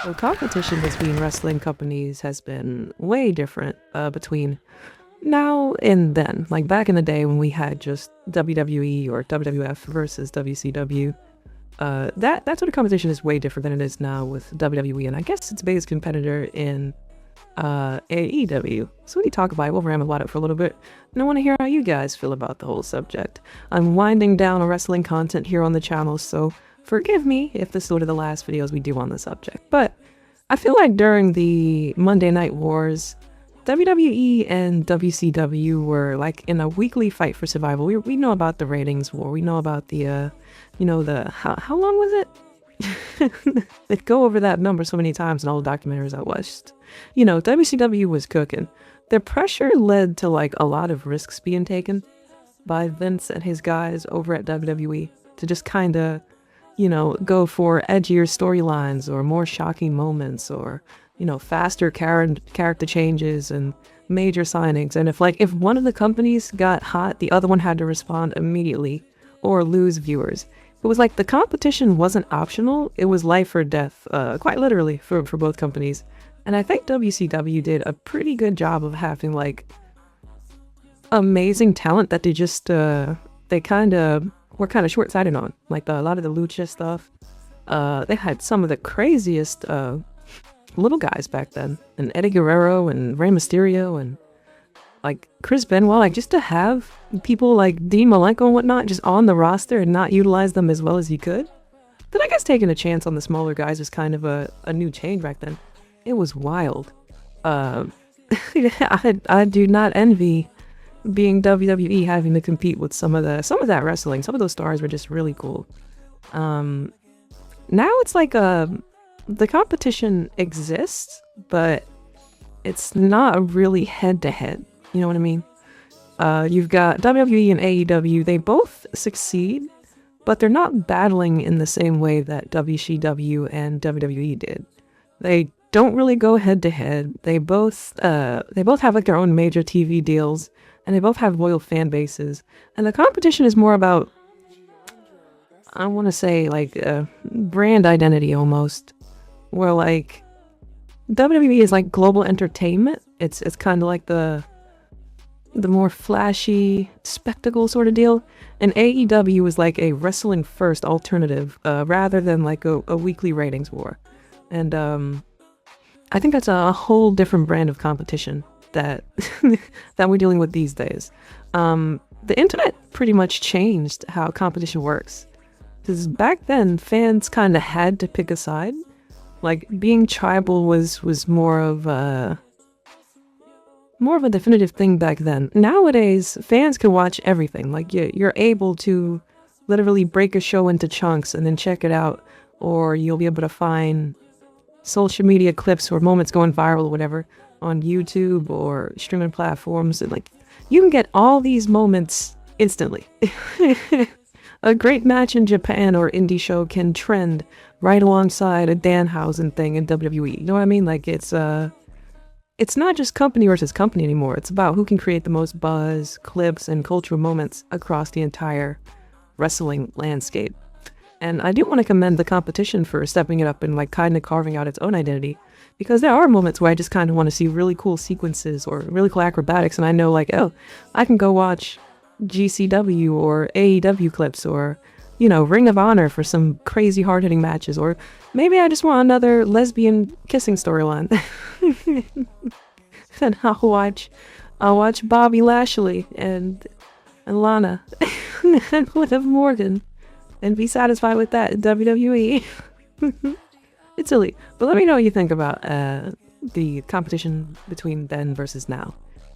So competition between wrestling companies has been way different between now and then. Like back in the day when we had just WWE or WWF versus WCW, that sort of competition is way different than it is now with WWE, and I guess its biggest competitor in AEW. So we talk about it, we'll ramble about it for a little bit, and I want to hear how you guys feel about the whole subject. I'm winding down on wrestling content here on the channel, so forgive me if this is one of the last videos we do on the subject, but I feel like during the Monday Night Wars, WWE and WCW were like in a weekly fight for survival. We know about the ratings war. We know about the, how long was it? They'd go over that number so many times in all the documentaries I watched. WCW was cooking. Their pressure led to like a lot of risks being taken by Vince and his guys over at WWE to just kind of, go for edgier storylines or more shocking moments or, faster character changes and major signings. And if one of the companies got hot, the other one had to respond immediately or lose viewers. It was like the competition wasn't optional. It was life or death, quite literally for both companies. And I think WCW did a pretty good job of having like amazing talent that they kind of were kind of short-sighted on. Like a lot of the lucha stuff. They had some of the craziest little guys back then, and Eddie Guerrero and Rey Mysterio and like Chris Benoit, like just to have people like Dean Malenko and whatnot just on the roster and not utilize them as well as you could. Then I guess taking a chance on the smaller guys was kind of a new change back then. It was wild. I do not envy being WWE having to compete with some of that wrestling. Some of those stars were just really cool. Now it's like the competition exists, but it's not really head-to-head. You know what I mean? You've got WWE and AEW. They both succeed, but they're not battling in the same way that WCW and WWE did. They don't really go head-to-head. They both have like their own major TV deals, and they both have loyal fan bases. And the competition is more about, I want to say, like brand identity almost. Where like WWE is like global entertainment. It's kind of like the more flashy spectacle sort of deal, and AEW is like a wrestling first alternative rather than like a weekly ratings war. And I think that's a whole different brand of competition that that we're dealing with these days. The internet pretty much changed how competition works, because back then fans kind of had to pick a side. Like being tribal was more of a definitive thing back then. Nowadays, fans can watch everything. Like you're able to literally break a show into chunks and then check it out, or you'll be able to find social media clips or moments going viral or whatever on YouTube or streaming platforms, and like you can get all these moments instantly. A great match in Japan or indie show can trend right alongside a Danhausen thing in WWE. You know what I mean? Like it's not just company versus company anymore. It's about who can create the most buzz, clips, and cultural moments across the entire wrestling landscape. And I do want to commend the competition for stepping it up and like kind of carving out its own identity, because there are moments where I just kind of want to see really cool sequences or really cool acrobatics, and I know like, oh, I can go watch GCW or AEW clips, or Ring of Honor for some crazy hard-hitting matches, or maybe I just want another lesbian kissing storyline. Then I'll watch Bobby Lashley and Lana and Liv Morgan and be satisfied with that in WWE. It's silly, but let me know what you think about the competition between then versus now.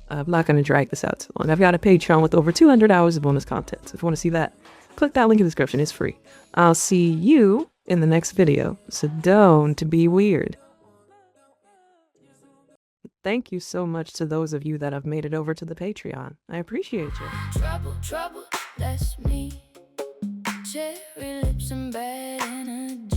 I'm not going to drag this out too long. I've got a Patreon with over 200 hours of bonus content, so if you want to see that, click that link in the description. It's free. I'll see you in the next video, so don't be weird. Thank you so much to those of you that have made it over to the Patreon. I appreciate you. Trouble, that's me. Cherry lips and bad energy.